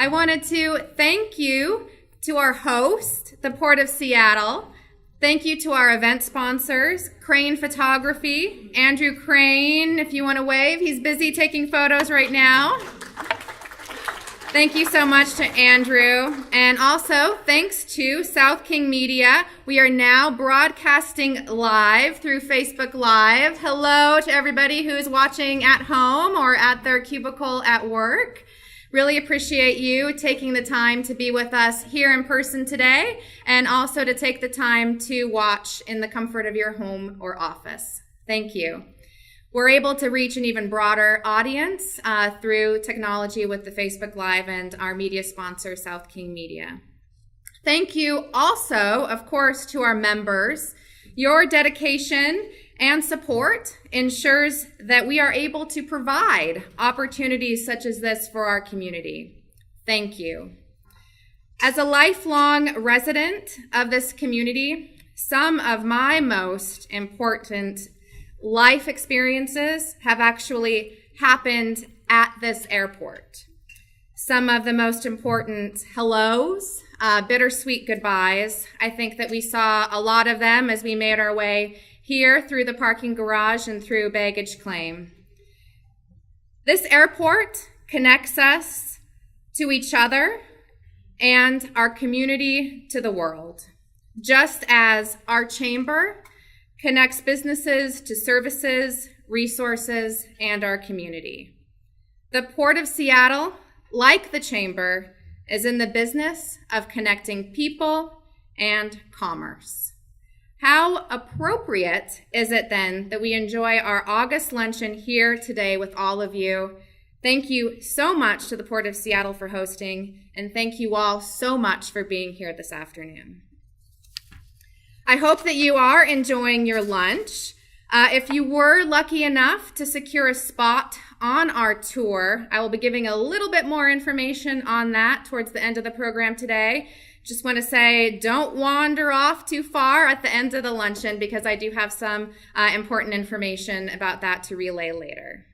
I wanted to thank you to our host, the Port of Seattle. Thank you to our event sponsors, Crane Photography, Andrew Crane, if you want to wave. He's busy taking photos right now. Thank you so much to Andrew. And also, thanks to South King Media. We are now broadcasting live through Facebook Live. Hello to everybody who's watching at home or at their cubicle at work. Really appreciate you taking the time to be with us here in person today, and also to take the time to watch in the comfort of your home or office. Thank you. We're able to reach an even broader audience through technology with the Facebook Live and our media sponsor, South King Media. Thank you also, of course, to our members. Your dedication and support ensures that we are able to provide opportunities such as this for our community. Thank you. As a lifelong resident of this community, some of my most important life experiences have actually happened at this airport. Some of the most important hellos, bittersweet goodbyes. I think that we saw a lot of them as we made our way here through the parking garage and through baggage claim. This airport connects us to each other and our community to the world, just as our chamber connects businesses to services, resources, and our community. The Port of Seattle, like the Chamber, is in the business of connecting people and commerce. How appropriate is it then that we enjoy our August luncheon here today with all of you? Thank you so much to the Port of Seattle for hosting, and thank you all so much for being here this afternoon. I hope that you are enjoying your lunch. If you were lucky enough to secure a spot on our tour, I will be giving a little bit more information on that towards the end of the program today. Just want to say, don't wander off too far at the end of the luncheon, because I do have some important information about that to relay later.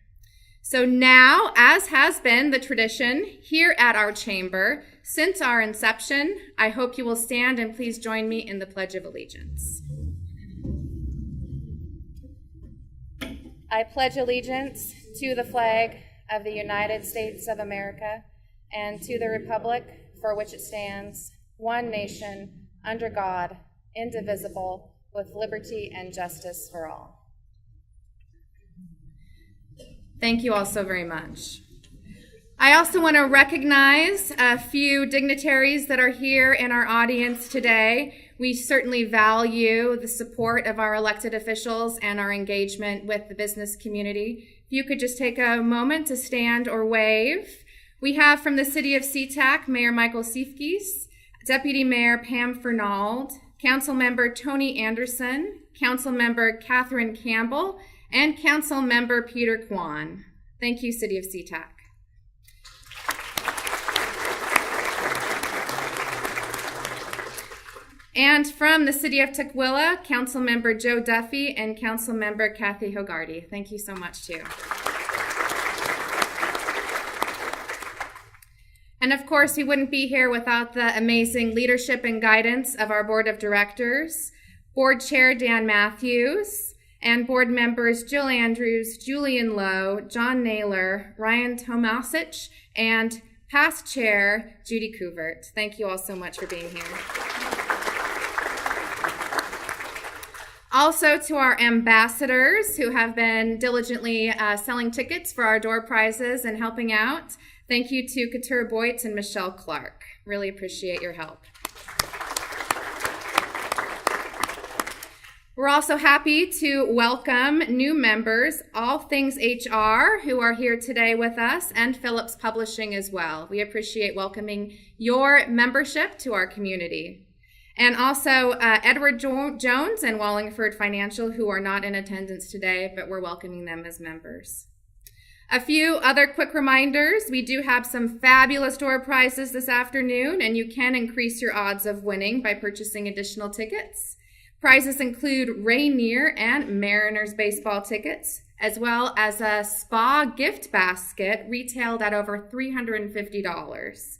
So now, as has been the tradition here at our chamber since our inception, I hope you will stand and please join me in the Pledge of Allegiance. I pledge allegiance to the flag of the United States of America and to the republic for which it stands, one nation, under God, indivisible, with liberty and justice for all. Thank you all so very much. I also want to recognize a few dignitaries that are here in our audience today. We certainly value the support of our elected officials and our engagement with the business community. If you could just take a moment to stand or wave. We have from the City of Seatac, Mayor Michael Siefkes, Deputy Mayor Pam Fernald, Councilmember Tony Anderson, Councilmember Catherine Campbell, and Councilmember Peter Kwan. Thank you, City of Seatac. And from the City of Tukwila, Councilmember Joe Duffy and Councilmember Kathy Hogarty. Thank you so much, too. And of course, we wouldn't be here without the amazing leadership and guidance of our Board of Directors, Board Chair Dan Matthews, and board members Jill Andrews, Julian Lowe, John Naylor, Ryan Tomasic, and past chair Judy Kuvert. Thank you all so much for being here. Also to our ambassadors who have been diligently selling tickets for our door prizes and helping out. Thank you to Katura Boytz and Michelle Clark. Really appreciate your help. We're also happy to welcome new members, All Things HR, who are here today with us, and Phillips Publishing as well. We appreciate welcoming your membership to our community. And also Edward Jones and Wallingford Financial, who are not in attendance today, but we're welcoming them as members. A few other quick reminders. We do have some fabulous door prizes this afternoon, and you can increase your odds of winning by purchasing additional tickets. Prizes include Rainier and Mariners baseball tickets, as well as a spa gift basket retailed at over $350.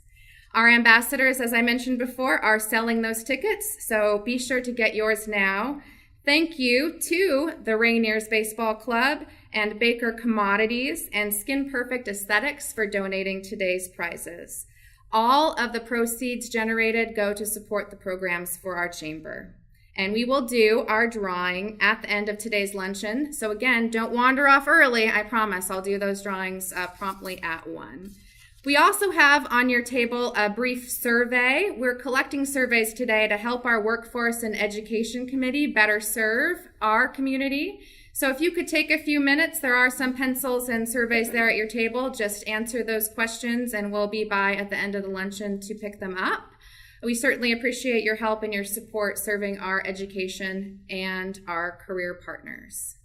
Our ambassadors, as I mentioned before, are selling those tickets, so be sure to get yours now. Thank you to the Rainiers Baseball Club and Baker Commodities and Skin Perfect Aesthetics for donating today's prizes. All of the proceeds generated go to support the programs for our chamber. And we will do our drawing at the end of today's luncheon. So again, don't wander off early. I promise I'll do those drawings promptly at 1. We also have on your table a brief survey. We're collecting surveys today to help our Workforce and Education Committee better serve our community. So if you could take a few minutes, there are some pencils and surveys there at your table. Just answer those questions and we'll be by at the end of the luncheon to pick them up. We certainly appreciate your help and your support serving our education and our career partners.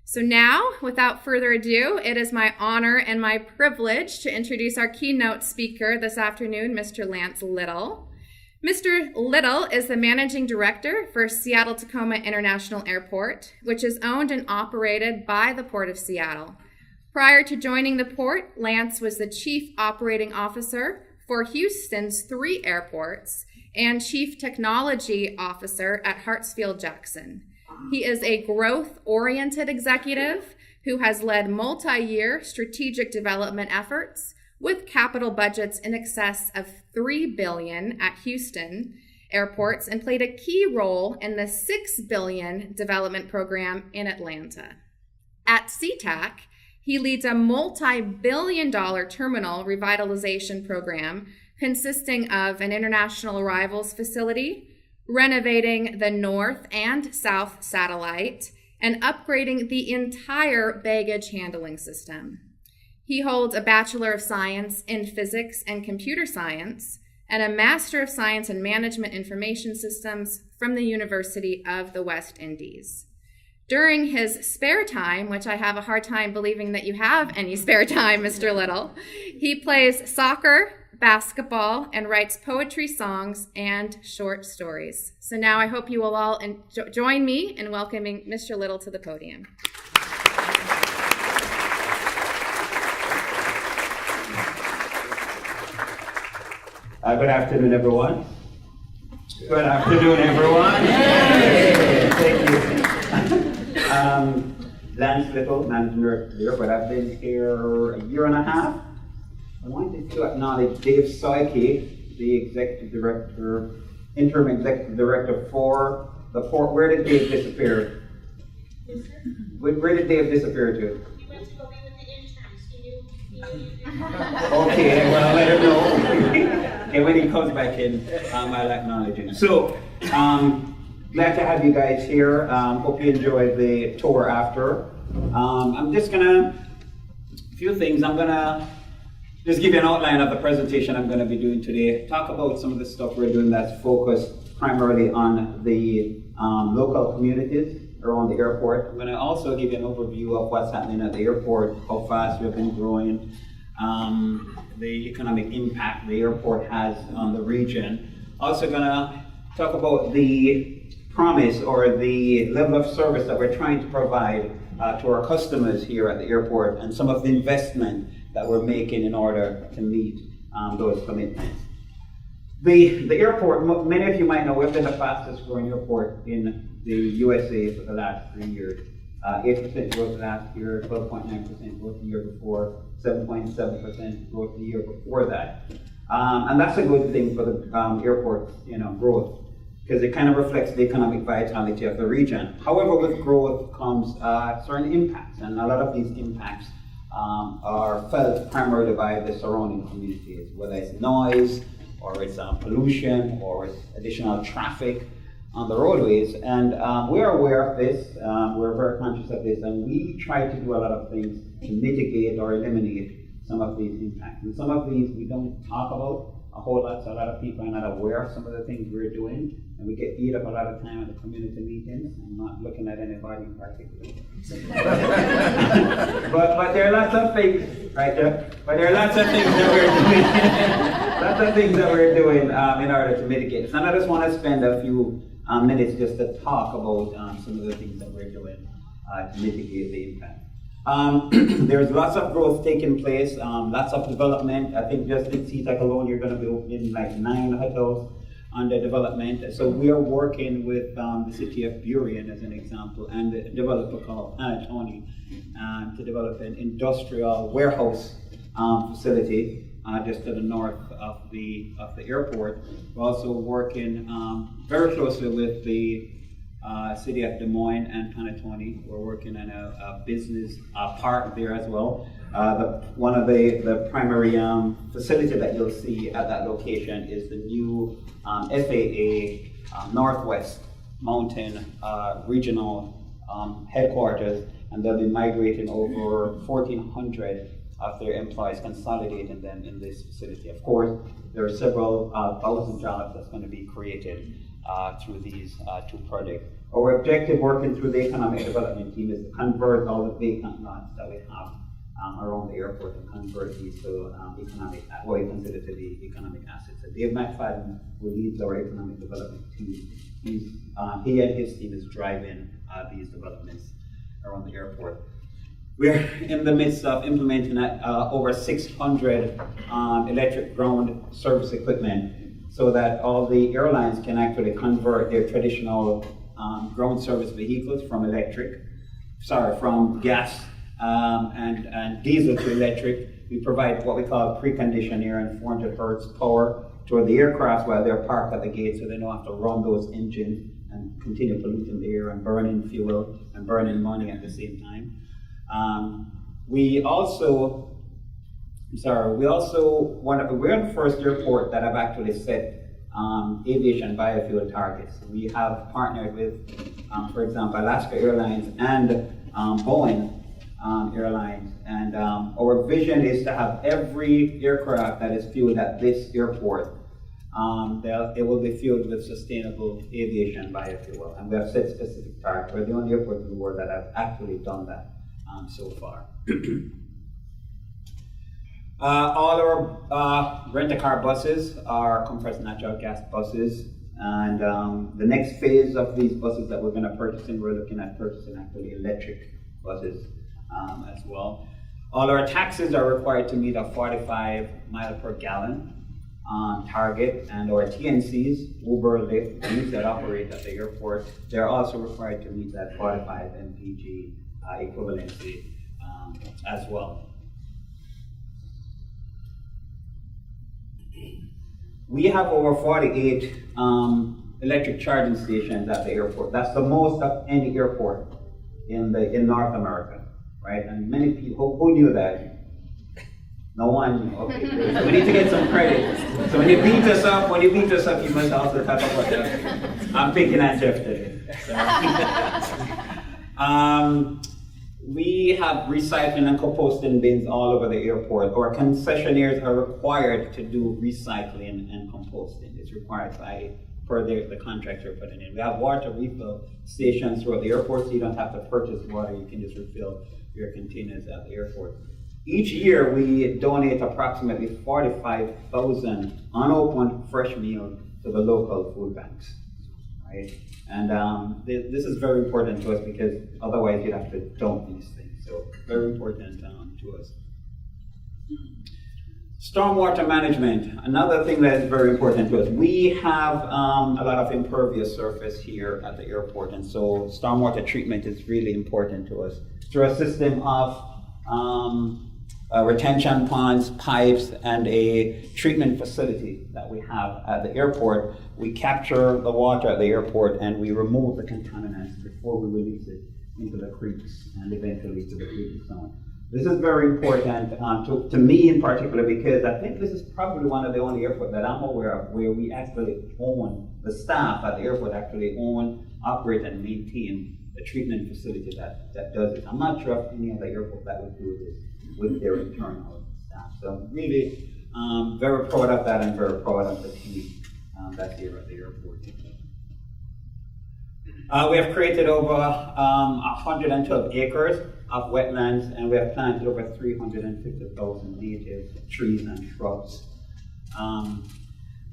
So now, without further ado, it is my honor and my privilege to introduce our keynote speaker this afternoon, Mr. Lance Lyttle. Mr. Lyttle is the managing director for Seattle-Tacoma International Airport, which is owned and operated by the Port of Seattle. Prior to joining the port, Lance was the chief operating officer for Houston's 3 airports and chief technology officer at Hartsfield-Jackson. He is a growth-oriented executive who has led multi-year strategic development efforts with capital budgets in excess of $3 billion at Houston airports and played a key role in the $6 billion development program in Atlanta. At Seatac, he leads a multi-billion-dollar terminal revitalization program consisting of an international arrivals facility, renovating the North and South Satellite, and upgrading the entire baggage handling system. He holds a Bachelor of Science in Physics and Computer Science and a Master of Science in Management Information Systems from the University of the West Indies. During his spare time, which I have a hard time believing that you have any spare time, Mr. Lyttle, he plays soccer, basketball, and writes poetry, songs, and short stories. So now I hope you will all join me in welcoming Mr. Lyttle to the podium. Good afternoon, everyone. Good afternoon, everyone. Yay! Thank you. Lance Lyttle, managing director here, but I've been here a year and a half. I wanted to acknowledge Dave Seike, the executive director, interim executive director for the port. Where did Dave disappear? Where did Dave disappear to? He went to go be with the interns. Okay, well, let him know. Okay, when he comes back in, I'll acknowledge him. So, glad to have you guys here. Hope you enjoyed the tour after. I'm just gonna, a few things. I'm gonna just give you an outline of the presentation I'm gonna be doing today. Talk about some of the stuff we're doing that's focused primarily on the local communities around the airport. I'm gonna also give you an overview of what's happening at the airport, how fast we've been growing, the economic impact the airport has on the region. Also gonna talk about the promise or the level of service that we're trying to provide to our customers here at the airport and some of the investment that we're making in order to meet those commitments. The airport, many of you might know, we've been the fastest growing airport in the USA for the last 3 years. 8% growth last year, 12.9% growth the year before, 7.7% growth the year before that. And that's a good thing for the airport's growth, because it kind of reflects the economic vitality of the region. However, with growth comes certain impacts, and a lot of these impacts are felt primarily by the surrounding communities, whether it's noise, or it's pollution, or it's additional traffic on the roadways. And we're aware of this, we're very conscious of this, and we try to do a lot of things to mitigate or eliminate some of these impacts. And some of these we don't talk about a whole lot, so a lot of people are not aware of some of the things we're doing, and we get beat up a lot of time at the community meetings. I'm not looking at anybody in particular. but there are lots of things, right there? But there are lots of things that we're doing, lots of things that we're doing in order to mitigate this. And I just want to spend a few minutes just to talk about some of the things that we're doing to mitigate the impact. There's lots of growth taking place, lots of development. I think just in Seatac alone, you're going to be opening like 9 hotels under development. So we are working with the city of Burien as an example, and a developer called Panatoni to develop an industrial warehouse facility just to the north of the airport. We're also working very closely with the city of Des Moines and Panatoni. We're working on a business park there as well. One of the primary facility that you'll see at that location is the new FAA Northwest Mountain Regional headquarters, and they'll be migrating over 1,400 of their employees, consolidating them in this facility. Of course, there are several thousand jobs that's going to be created through these 2 projects. Our objective working through the economic development team is to convert all the vacant lots that we have around the airport and convert these to what we consider to be economic assets. So Dave McFadden, who leads our economic development team, he and his team is driving these developments around the airport. We're in the midst of implementing over 600 electric ground service equipment so that all the airlines can actually convert their traditional ground service vehicles from gas and diesel to electric. We provide what we call preconditioned air and 400 hertz power to the aircraft while they're parked at the gate, so they don't have to run those engines and continue polluting the air and burning fuel and burning money at the same time. We're the first airport that have actually set aviation biofuel targets. We have partnered with, for example, Alaska Airlines and Boeing Airlines, and our vision is to have every aircraft that is fueled at this airport, it will be fueled with sustainable aviation biofuel, and we have set specific targets. We're the only airport in the world that have actually done that so far. All our rent-a-car buses are compressed natural gas buses, and the next phase of these buses that we're going to purchase, we're looking at purchasing actually electric buses as well. All our taxis are required to meet a 45 mile per gallon target, and our TNCs, Uber, Lyft, these that operate at the airport, they're also required to meet that 45 mpg equivalency as well. We have over 48 electric charging stations at the airport. That's the most of any airport in North America, right? And many people, who knew that? No one. Okay, so we need to get some credit. So when you beat us up, you must also talk about that. I'm picking at Jeff today. So. We have recycling and composting bins all over the airport. Our concessionaires are required to do recycling and composting. It's required per the contracts we're putting in. We have water refill stations throughout the airport, so you don't have to purchase water. You can just refill your containers at the airport. Each year, we donate approximately 45,000 unopened fresh meals to the local food banks, right? And this is very important to us because otherwise you'd have to dump these things. So very important to us. Stormwater management, another thing that is very important to us. We have a lot of impervious surface here at the airport, and so stormwater treatment is really important to us. Through a system of retention ponds, pipes, and a treatment facility that we have at the airport, we capture the water at the airport and we remove the contaminants before we release it into the creeks and eventually to the creek zone. This is very important to me in particular because I think this is probably one of the only airports that I'm aware of where we actually own, the staff at the airport actually own, operate, and maintain the treatment facility that does it. I'm not sure of any other airport that would do this with their internal staff. So really very proud of that and very proud of the team that's here at the airport. We have created over 112 acres of wetlands, and we have planted over 350,000 native trees and shrubs.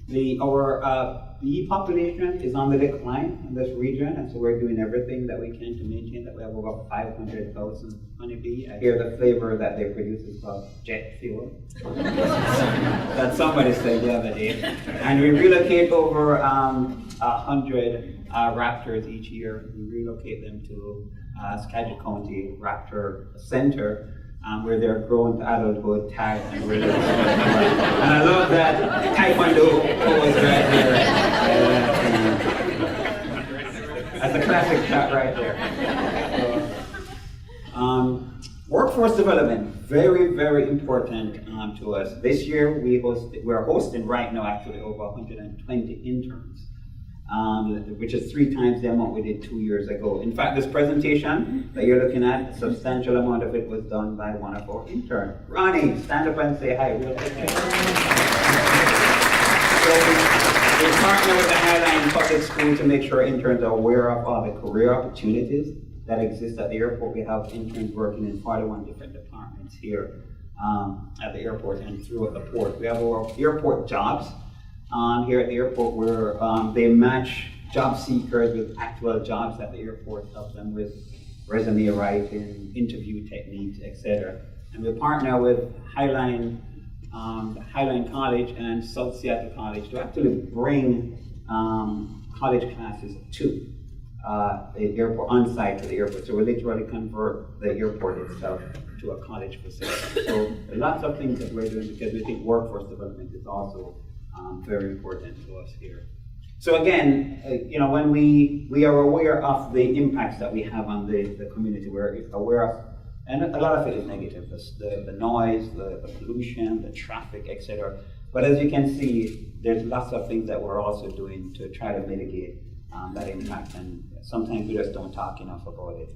Our bee population is on the decline in this region, and so we're doing everything that we can to maintain that. We have over 500,000 honeybee. I hear the flavor that they produce is called jet fuel. That somebody said the other day. And we relocate over 100 raptors each year. We relocate them to Skagit County Raptor Center, where they're grown to adulthood, tagged, and released. And I love that Taekwondo pose right there. That's a classic shot right there. So, workforce development, very, very important to us. This year we're hosting right now actually over 120 interns. Which is 3 times the amount we did 2 years ago. In fact, this presentation that you're looking at, a substantial amount of it was done by one of our interns. Ronnie, stand up and say hi real quick. So we partner with the Highline Public School to make sure interns are aware of all the career opportunities that exist at the airport. We have interns working in 41 different departments here at the airport and throughout the port. We have our airport jobs. Here at the airport, where they match job seekers with actual jobs at the airport, help them with resume writing, interview techniques, etc. And we partner with Highline College and Southside College to actually bring college classes to the airport, on-site to the airport. So we literally convert the airport itself to a college facility. So lots of things that we're doing because we think workforce development is also very important to us here. So again, when we are aware of the impacts that we have on the community, we're aware of, and a lot of it is negative, the noise, the pollution, the traffic, etc. But as you can see, there's lots of things that we're also doing to try to mitigate that impact, and sometimes we just don't talk enough about it.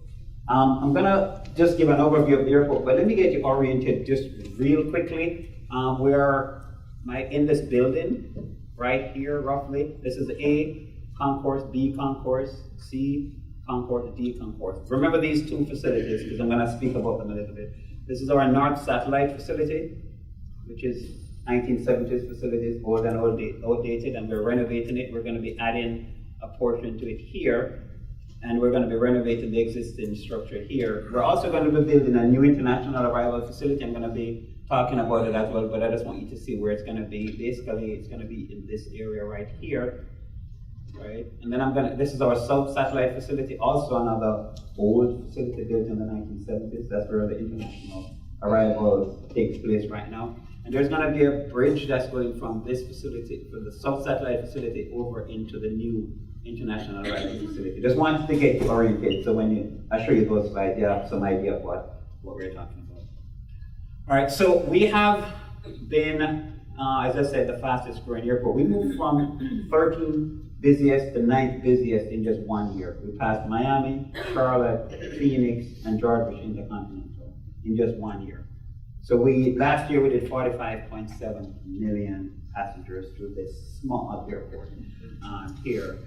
I'm gonna just give an overview of the airport, but let me get you oriented just real quickly. We're in this building right here, roughly. This is A concourse, B concourse, C concourse, D concourse. Remember these 2 facilities because I'm going to speak about them a little bit. This is our North Satellite facility, which is 1970s facilities, old and outdated, and we're renovating it. We're going to be adding a portion to it here, and we're going to be renovating the existing structure here. We're also going to be building a new international arrival facility. I'm going to be talking about it as well, but I just want you to see where it's going to be. Basically, it's going to be in this area right here, right? And then this is our South Satellite facility, also another old facility built in the 1970s. That's where the international arrival takes place right now. And there's going to be a bridge that's going from this facility, from the South Satellite facility, over into the new international arrival facility. Just wanted to get you oriented, so when I show you those slides, you have some idea of what we're talking about. All right, so we have been, as I said, the fastest growing airport. We moved from 13 busiest to 9th busiest in just 1 year. We passed Miami, Charlotte, Phoenix, and Georgia Intercontinental in just 1 year. So last year we did 45.7 million passengers through this small airport here.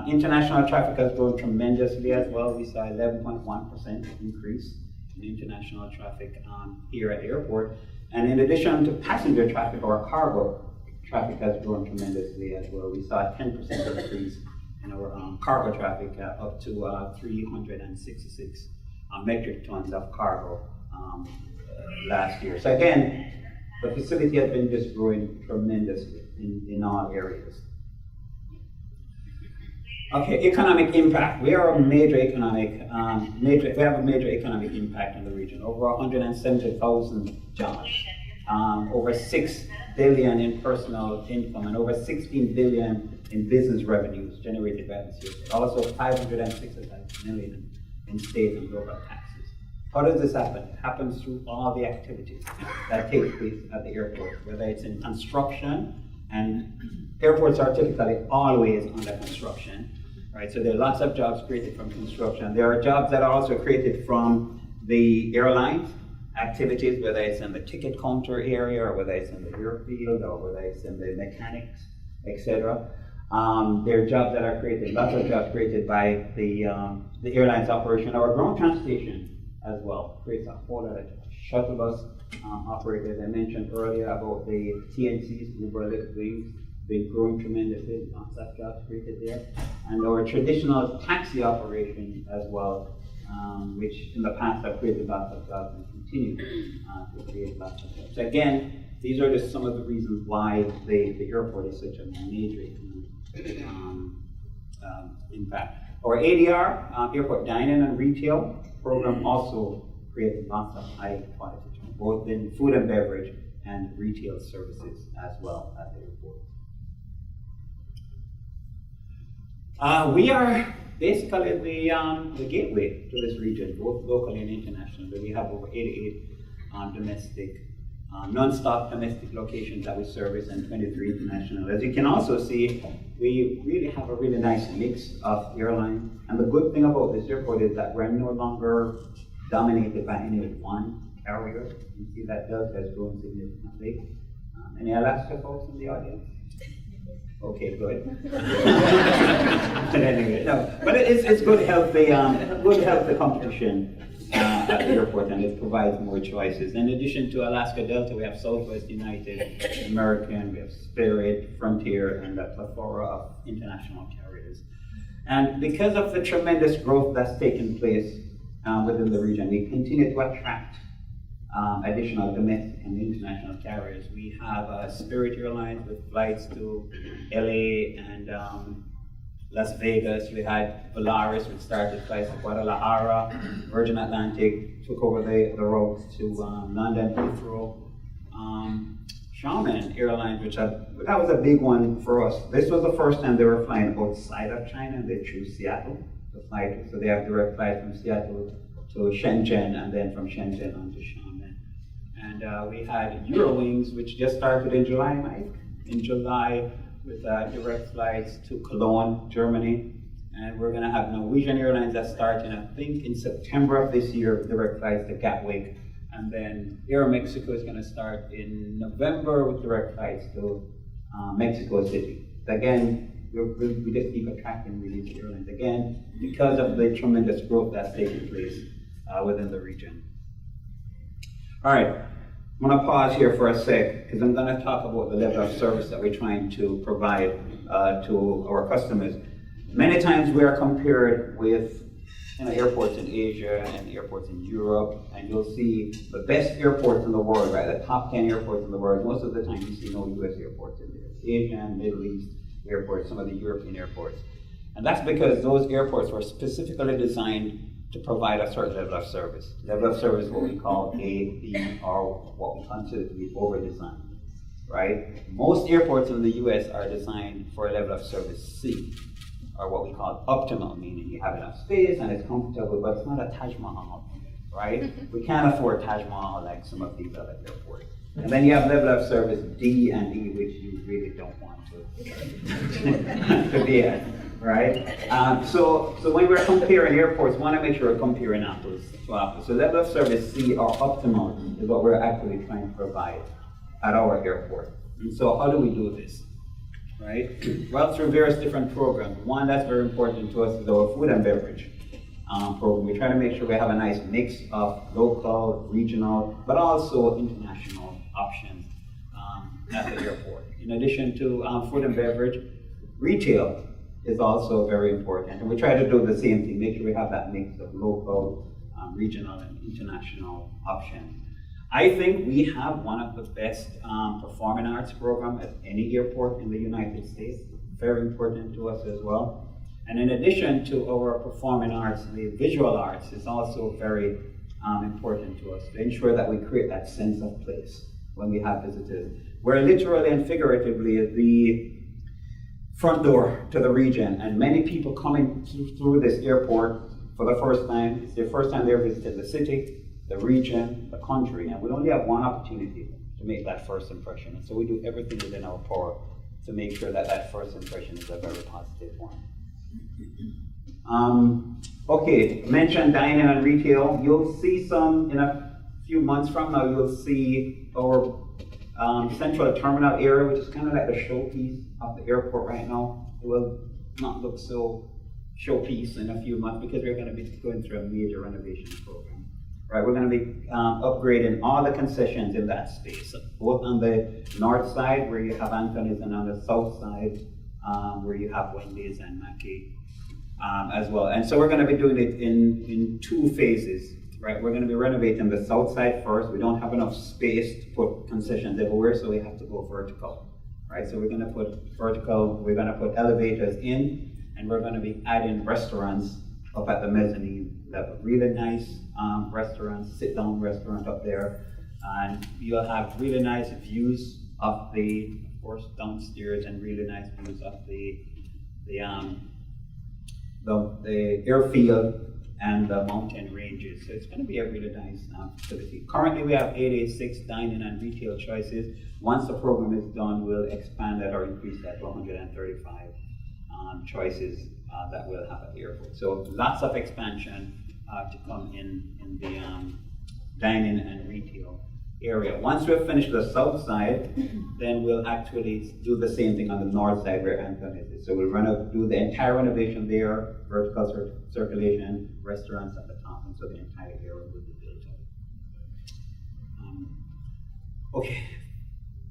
International traffic has grown tremendously as well. We saw 11.1% increase in international traffic here at the airport. And in addition to passenger traffic, our cargo traffic has grown tremendously as well. We saw a 10% increase in our cargo traffic up to 366 metric tons of cargo last year. So again, the facility has been just growing tremendously in all areas. Okay, economic impact. We are a major economic, we have a major economic impact in the region. Over 170,000 jobs, over 6 billion in personal income, and over 16 billion in business revenues generated by this year. Also 565 million in state and local taxes. How does this happen? It happens through all the activities that take place at the airport, whether it's in construction, and airports are typically always under construction, right? So there are lots of jobs created from construction. There are jobs that are also created from the airlines activities, whether it's in the ticket counter area, or whether it's in the airfield, or whether it's in the mechanics, etc. There are jobs that are created, lots of jobs created by the airline's operation, or ground transportation as well. Creates a whole lot of shuttle bus operators. I mentioned earlier about the TNCs, Uber, Lyttle, been growing tremendously, lots of jobs created there. And our traditional taxi operation as well, which in the past have created lots of jobs and continue to create lots of jobs. So again, these are just some of the reasons why the airport is such a major impact. Our ADR, Airport Dining and Retail program, also creates lots of high quality jobs, both in food and beverage and retail services as well at the airport. We are basically the gateway to this region, both locally and internationally. We have over 88 domestic, non-stop domestic locations that we service and 23 international. As you can also see, we really have a really nice mix of airlines. And the good thing about this airport is that we're no longer dominated by any one carrier. You see that Delta has grown significantly. Any Alaska folks in the audience? Okay, good. But anyway, no. But it's good healthy competition at the airport, and it provides more choices. In addition to Alaska Delta, we have Southwest, United, American, we have Spirit, Frontier, and a plethora of international carriers. And because of the tremendous growth that's taken place within the region, we continue to attract additional domestic and international carriers. We have Spirit Airlines with flights to LA and Las Vegas. We had Polaris, which started flights to Guadalajara. Virgin Atlantic took over the routes to London, Heathrow. Xiamen Airlines, that was a big one for us. This was the first time they were flying outside of China, and they chose Seattle to fly to. So they have direct flights from Seattle to Shenzhen, and then from Shenzhen on to Xiamen. And we had Eurowings, which just started in July, Mike. In July, with direct flights to Cologne, Germany. And we're going to have Norwegian Airlines that starting, I think, in September of this year, direct flights to Gatwick. And then Air Mexico is going to start in November with direct flights to Mexico City. Again, we just keep attracting these airlines, again, because of the tremendous growth that's taking place within the region. All right. I'm going to pause here for a sec because I'm going to talk about the level of service that we're trying to provide to our customers. Many times we are compared with airports in Asia and airports in Europe, and you'll see the best airports in the world, right? The top 10 airports in the world. Most of the time you see no US airports in there. Asian, Middle East airports, some of the European airports. And that's because those airports were specifically designed to provide a certain level of service. Level of service is what we call A, B, or what we consider to be over-designed, right? Most airports in the US are designed for a level of service C, or what we call optimal, meaning you have enough space and it's comfortable, but it's not a Taj Mahal, right? We can't afford Taj Mahal like some of these other airports. And then you have level of service D and E, which you really don't want to be at. Right? So when we're comparing airports, we want to make sure we're comparing apples to apples. So level of service C or optimal is what we're actually trying to provide at our airport. And so how do we do this? Right? Well, through various different programs. One that's very important to us is our food and beverage program. We try to make sure we have a nice mix of local, regional, but also international options at the airport. In addition to food and beverage, retail is also very important. And we try to do the same thing, make sure we have that mix of local, regional, and international options. I think we have one of the best performing arts program at any airport in the United States. Very important to us as well. And in addition to our performing arts, the visual arts is also very important to us to ensure that we create that sense of place when we have visitors. We're literally and figuratively the front door to the region, and many people coming through this airport for the first time, it's their first time they're visiting the city, the region, the country, and we only have one opportunity to make that first impression. And so we do everything within our power to make sure that that first impression is a very positive one. Okay, mention dining and retail. You'll see some, in a few months from now, you'll see our central terminal area, which is kind of like the showpiece of the airport right now. It will not look so showpiece in a few months because we're going to be going through a major renovation program. right? We're going to be upgrading all the concessions in that space, both on the north side where you have Anthony's and on the south side where you have Wendy's and Mackey as well. And so we're going to be doing it in 2 phases, right? We're going to be renovating the south side first. We don't have enough space to put concessions everywhere, so we have to go vertical, right? So we're going to put vertical, we're going to put elevators in, and we're going to be adding restaurants up at the mezzanine level. Really nice restaurants, sit-down restaurant up there. And you'll have really nice views of the, of course, downstairs, and really nice views of the airfield and the mountain ranges. So it's going to be a really nice facility. Currently we have 86 dining and retail choices. Once the program is done, we'll expand that or increase that to 135 choices that we'll have at the airport. So lots of expansion to come in the dining and retail area. Once we've finished the south side, then we'll actually do the same thing on the north side where Anthony is. So we'll do the entire renovation there, vertical circulation, restaurants at the top, and so the entire area will be built up. Okay,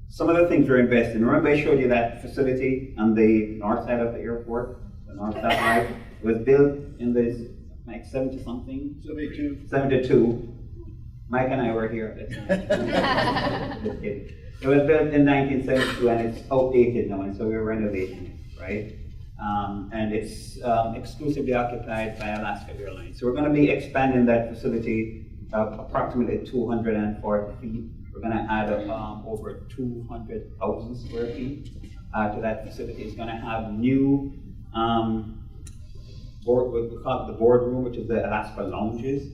some of the things we're investing. Remember I showed you that facility on the north side of the airport, the north side, was built in this, like 70-something? 72. Mike and I were here at the time. Just kidding. It was built in 1972 and it's outdated now, and so we're renovating it, right? And it's exclusively occupied by Alaska Airlines. So we're going to be expanding that facility approximately 240 feet. We're going to add over 200,000 square feet to that facility. It's going to have new we call it the boardroom, which is the Alaska lounges.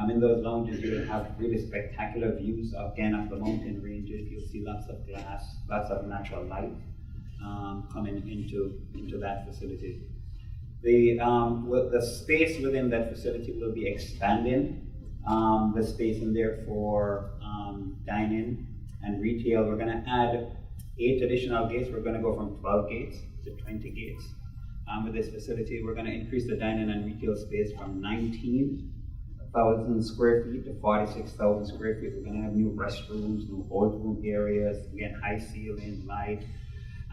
In those lounges, you'll have really spectacular views again of the mountain ranges. You'll see lots of glass, lots of natural light coming into that facility. The space within that facility will be expanding. The space in there for dining and retail. We're going to add 8 additional gates. We're going to go from 12 gates to 20 gates. With this facility, we're going to increase the dining and retail space from 19,000 square feet to 46,000 square feet. We're going to have new restrooms, new boardroom areas, again, high ceiling, light.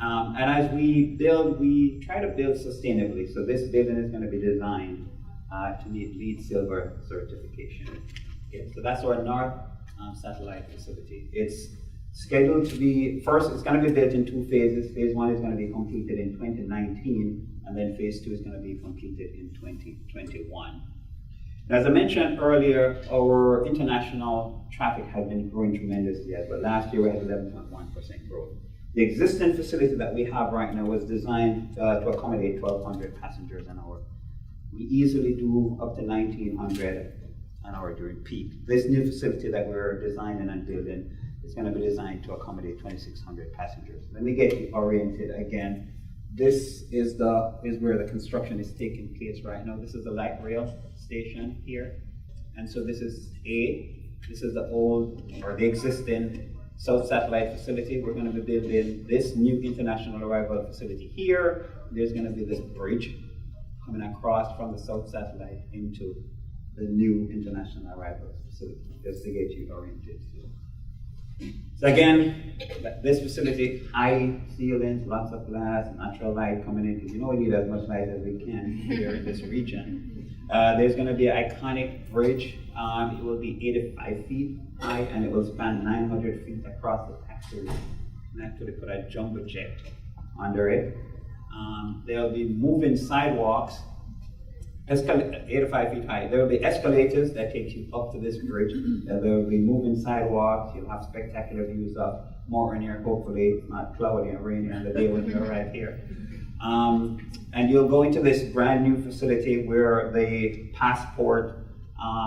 And as we build, we try to build sustainably. So this building is going to be designed to meet LEED Silver certification. Okay, so that's our North Satellite facility. It's scheduled to be, first, it's going to be built in 2 phases. Phase 1 is going to be completed in 2019, and then phase 2 is going to be completed in 2021. As I mentioned earlier, our international traffic has been growing tremendously as well. Last year we had 11.1% growth. The existing facility that we have right now was designed to accommodate 1,200 passengers an hour. We easily do up to 1,900 an hour during peak. This new facility that we're designing and building is going to be designed to accommodate 2,600 passengers. Let me get you oriented again. This is where the construction is taking place right now. This is the light rail station here. And so this is the old, or the existing South Satellite facility. We're going to be building this new international arrival facility here. There's going to be this bridge coming across from the South Satellite into the new international arrival facility, just to get you oriented. So again, this facility, high ceilings, lots of glass, natural light coming in, because you know we need as much light as we can here in this region. There's going to be an iconic bridge. It will be 85 feet high, and it will span 900 feet across the taxiway. And actually put a jumbo jet under it. There'll be moving sidewalks, 85 feet high. There will be escalators that take you up to this bridge. There will be moving sidewalks. You'll have spectacular views of Morton here. Hopefully it's not cloudy and rainy on the day when you arrive here. And you'll go into this brand new facility where the passport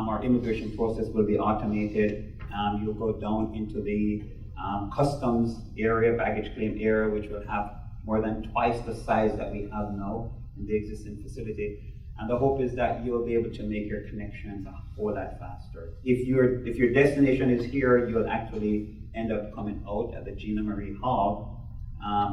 or immigration process will be automated. You'll go down into the customs area, baggage claim area, which will have more than twice the size that we have now in the existing facility. And the hope is that you'll be able to make your connections a whole lot faster. If your destination is here, you'll actually end up coming out at the Gina Marie Hall.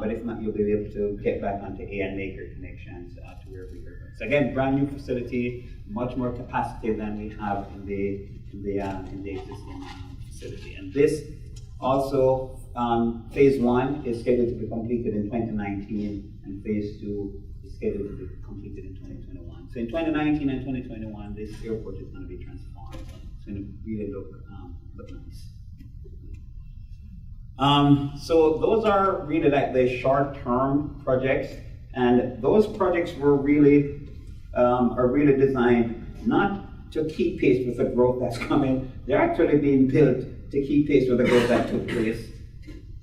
But if not, you'll be able to get back onto A and make your connections to wherever you're going. So again, brand new facility, much more capacity than we have in the in the existing facility. And this also, phase 1 is scheduled to be completed in 2019, and phase 2 is scheduled to be completed in 2021. So in 2019 and 2021, this airport is going to be transformed. It's going to really look nice. So those are really like the short-term projects, and those projects were really are really designed not to keep pace with the growth that's coming. They're actually being built to keep pace with the growth that took place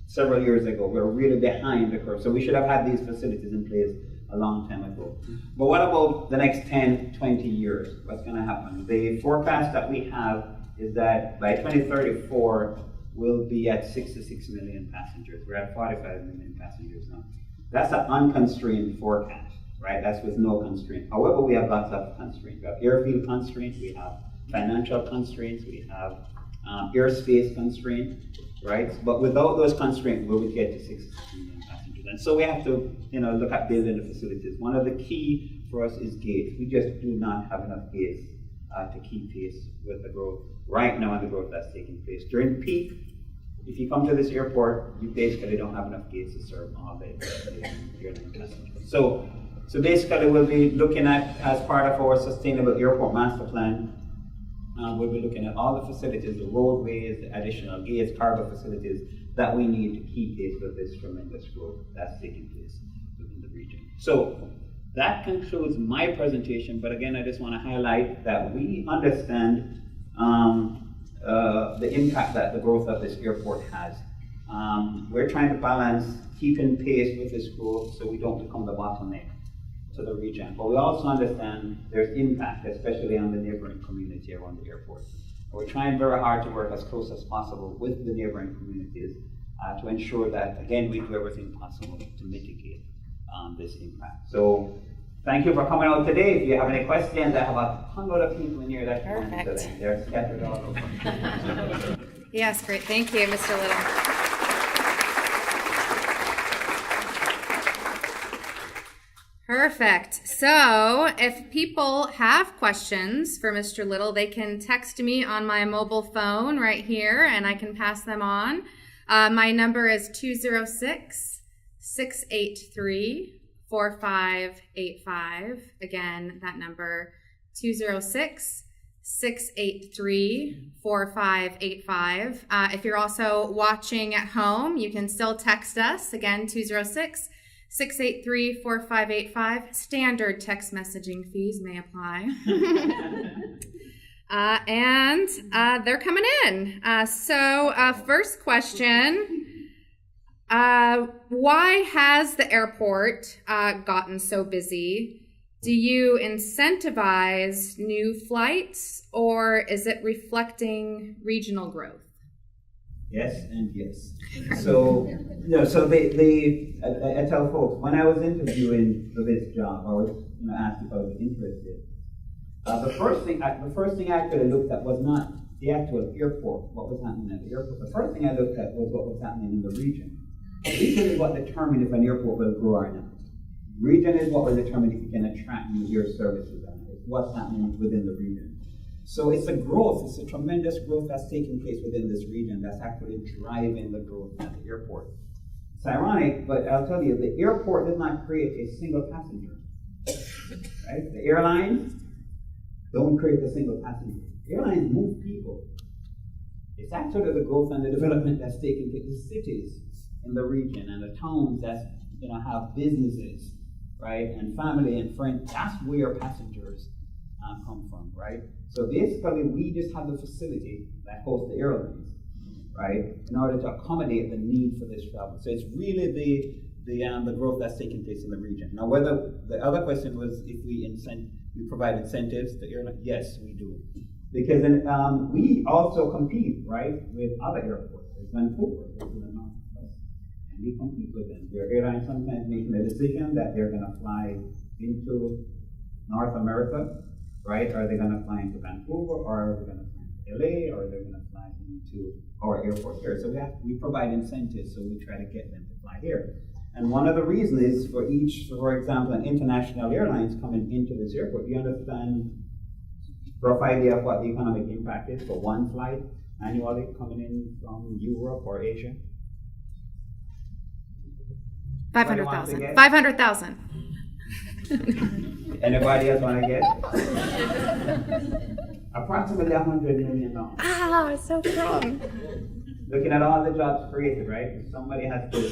several years ago. We're really behind the curve, so we should have had these facilities in place a long time ago. But what about the next 10, 20 years? What's going to happen? The forecast that we have is that by 2034, we'll be at 66 million passengers. We're at 45 million passengers now. That's an unconstrained forecast, right? That's with no constraint. However, we have lots of constraints. We have airfield constraints, we have financial constraints, we have airspace constraints, right? But without those constraints, we would get to 66 million passengers. And so we have to, look at building the facilities. One of the key for us is gates. We just do not have enough gates to keep pace with the growth right now and the growth that's taking place. During peak, if you come to this airport, you basically don't have enough gates to serve all the airline passengers. So basically we'll be looking at, as part of our sustainable airport master plan, we'll be looking at all the facilities, the roadways, the additional gates, cargo facilities that we need to keep pace with this tremendous growth that's taking place within the region. So that concludes my presentation, but again, I just want to highlight that we understand the impact that the growth of this airport has. We're trying to balance keeping pace with this growth so we don't become the bottleneck to the region. But we also understand there's impact, especially on the neighboring community around the airport. We're trying very hard to work as close as possible with the neighboring communities to ensure that, again, we do everything possible to mitigate this impact. So thank you for coming out today. If you have any questions, I have a hundred of people in here that can answer them. They're scattered all over. Yes, great. Thank you, Mr. Lyttle. Perfect. So if people have questions for Mr. Lyttle, they can text me on my mobile phone right here, and I can pass them on. My number is 206-683-4585. Again, that number, 206-683-4585. If you're also watching at home, you can still text us. Again, 206-683-4585. Standard text messaging fees may apply. And they're coming in. So first question. Why has the airport gotten so busy? Do you incentivize new flights, or is it reflecting regional growth? Yes and yes. So, I tell folks, when I was interviewing for this job, I was asked if I was interested. The first thing I actually looked at was not the actual airport, what was happening at the airport. The first thing I looked at was what was happening in the region. Region is what determines if an airport will grow or not. Region is what will determine if you can attract new air services or not. It's what's happening within the region. So it's a growth, it's a tremendous growth that's taking place within this region that's actually driving the growth at the airport. It's ironic, but I'll tell you, the airport does not create a single passenger. Right? The airlines don't create a single passenger. Airlines move people. It's actually the growth and the development that's taking place in the cities in the region and the towns that have businesses, right, and family and friends. That's where passengers come from, right? So basically, we just have the facility that hosts the airlines, right, in order to accommodate the need for this travel. So it's really the growth that's taking place in the region. Now, whether the other question was if we provide incentives to airlines, yes, we do, because we also compete, right, with other airports. There's Vancouver, there's in the Northwest, and we compete with them. There are airlines sometimes making a decision that they're going to fly into North America. Right? Are they going to fly into Vancouver, or are they going to fly into LA, or are they going to fly into our airport here? So we provide incentives, so we try to get them to fly here. And one of the reasons is for example, an international airlines coming into this airport, you understand rough idea of what the economic impact is for one flight annually coming in from Europe or Asia? 500,000. 500,000. Anybody else want to guess? Approximately $100 million. Ah, so strong. Looking at all the jobs created, right? Somebody has to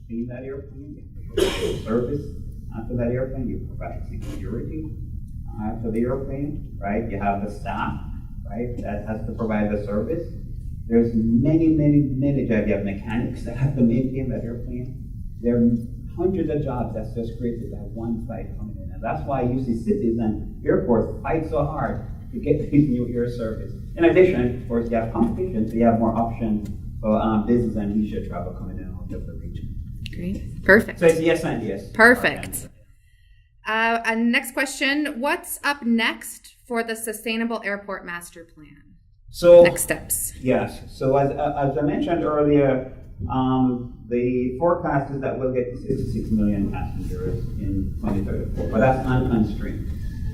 clean that airplane, service after that airplane, you provide security after the airplane, right? You have the staff, right, that has to provide the service. There's many jobs. You have mechanics that have to maintain that airplane. There are hundreds of jobs that's just created by one flight coming in. And that's why you see cities and airports fight so hard to get these new air service. In addition, of course, you have competition, so you have more options for business and leisure travel coming in out of the region. Great. Perfect. So it's yes and yes. Perfect. And next question, what's up next for the Sustainable Airport Master Plan? So next steps. Yes. So as I mentioned earlier, the forecast is that we'll get to 66 million passengers in 2034, but that's unconstrained,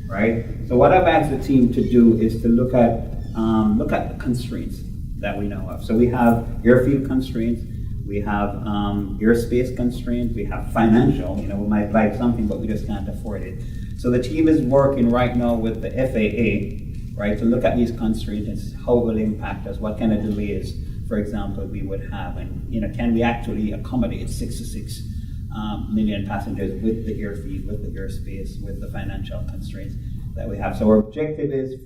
right? So what I've asked the team to do is to look at the constraints that we know of. So we have airfield constraints, we have airspace constraints, we have financial. We might like something, but we just can't afford it. So the team is working right now with the FAA, right, to look at these constraints and how it will impact us, what kind of delays, for example, we would have, and can we actually accommodate 66 million passengers with the airfield, with the airspace, with the financial constraints that we have. So our objective is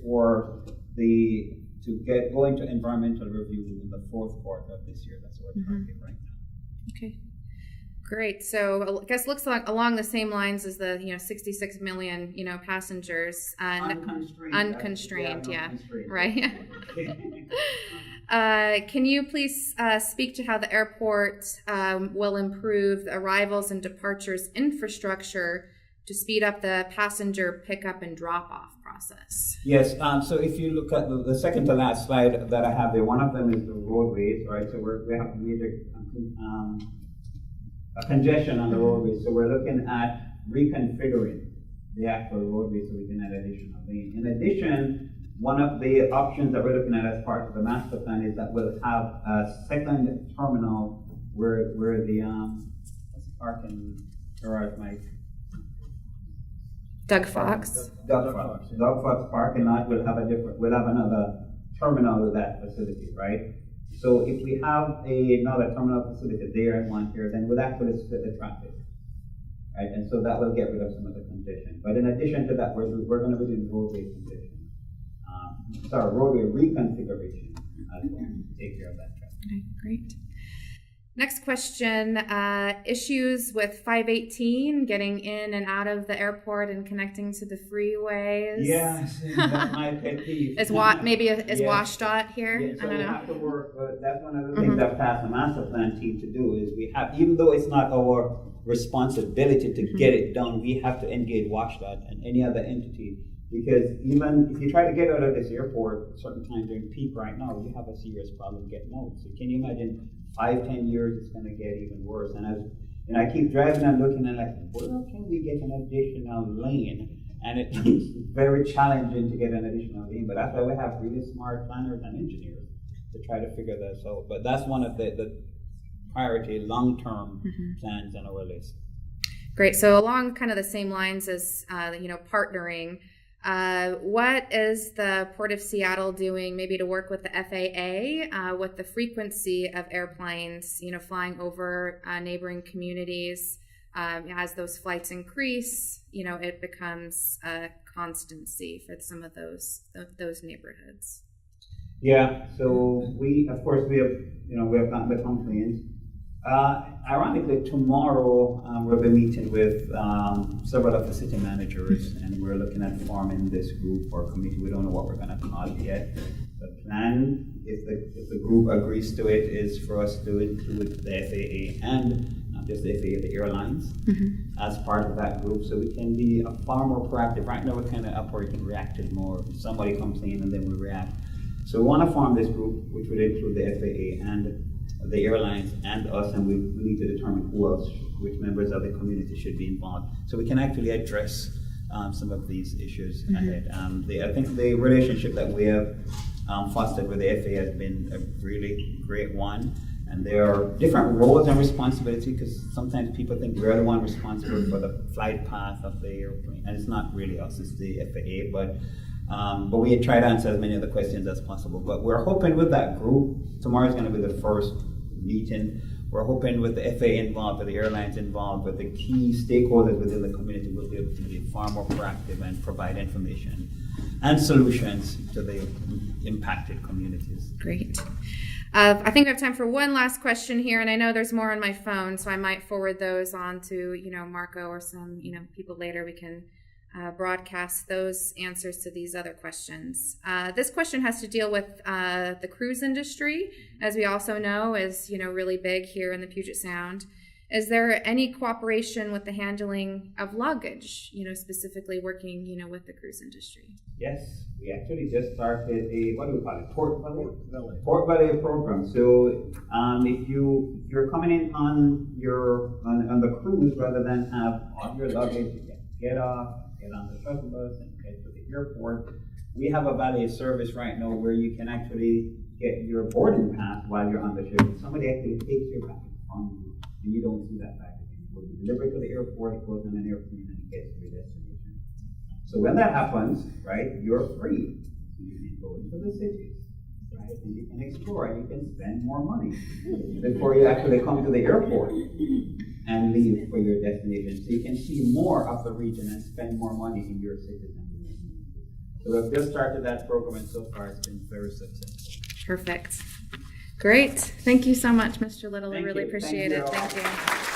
to get going to environmental review in the fourth quarter of this year. That's what we're targeting right now. Okay. Great. So I guess looks like along the same lines as the 66 million passengers. Unconstrained. Yeah. Right. Can you please speak to how the airport will improve the arrivals and departures infrastructure to speed up the passenger pickup and drop-off process? Yes. So if you look at the second to last slide that I have there, one of them is the roadways, right? So we have major congestion on the roadways. So we're looking at reconfiguring the actual roadway so we can add additional lane. In addition, one of the options that we're looking at as part of the master plan is that we'll have a second terminal where the what's the parking garage, Mike? Doug Fox parking lot will have another terminal with that facility, right? So if we have another terminal facility there and one here, then we'll actually split the traffic, right? And so that will get rid of some of the congestion. But in addition to that, we're going to be doing roadway congestion. Roadway reconfiguration as well to take care of that traffic. Okay, great. Next question, issues with 518, getting in and out of the airport and connecting to the freeways. Yes, that's my pet peeve. Is WashDOT here? Yeah, so I don't know. have to work, but that's one of the things I've tasked the master plan team to do is we have, even though it's not our responsibility to get it done, we have to engage WashDOT and any other entity, because even if you try to get out of this airport at certain times during peak right now, you have a serious problem getting out. So can you imagine 5-10 years it's going to get even worse? And I keep driving and looking and like, where can we get an additional lane? And it's very challenging to get an additional lane, but that's why we have really smart planners and engineers to try to figure this out. But that's one of the priority long-term plans on our list. Great. So along kind of the same lines as partnering, what is the Port of Seattle doing maybe to work with the FAA with the frequency of airplanes, flying over neighboring communities? As those flights increase, it becomes a constancy for some of those neighborhoods. Yeah. So we have gotten the complaints. Ironically, tomorrow we'll be meeting with several of the city managers, and we're looking at forming this group or committee. We don't know what we're going to call it yet. The plan, if the group agrees to it, is for us to include the FAA and not just the FAA, the airlines, as part of that group, so we can be far more proactive. Right now, we're kind of operating reactive more. Somebody comes in and then we react. So we want to form this group, which would include the FAA and the airlines and us, and we need to determine which members of the community should be involved, so we can actually address some of these issues ahead. I think the relationship that we have fostered with the FAA has been a really great one. And there are different roles and responsibility, because sometimes people think we're the one responsible for the flight path of the airplane, and it's not really us, it's the FAA. But we try to answer as many of the questions as possible. But we're hoping with that group, tomorrow is going to be the first meeting. We're hoping with the FAA involved, with the airlines involved, with the key stakeholders within the community, we'll be able to be far more proactive and provide information and solutions to the impacted communities. Great. I think we have time for one last question here, and I know there's more on my phone, so I might forward those on to, Marco or some, people later. We can broadcast those answers to these other questions. This question has to deal with the cruise industry, as we also know is, really big here in the Puget Sound. Is there any cooperation with the handling of luggage, specifically working, with the cruise industry? Yes, we actually just started a, what do we call it, Port Valet program. So if you're coming in on the cruise, rather than have all your luggage, you can get off, get on the shuttle bus and head to the airport. We have a valet service right now where you can actually get your boarding pass while you're on the ship. Somebody actually takes your baggage from you, and you don't see that baggage. It goes delivered to the airport, it goes in an airplane, and it gets to your destination. So when that happens, right, you're free. You can go into the cities, right, and you can explore, and you can spend more money before you actually come to the airport and leave for your destination. So you can see more of the region and spend more money in your city. So we've just started that program, and so far it's been very successful. Perfect. Great. Thank you so much, Mr. Lyttle. I Thank really you. appreciate Thank it. you. Thank you.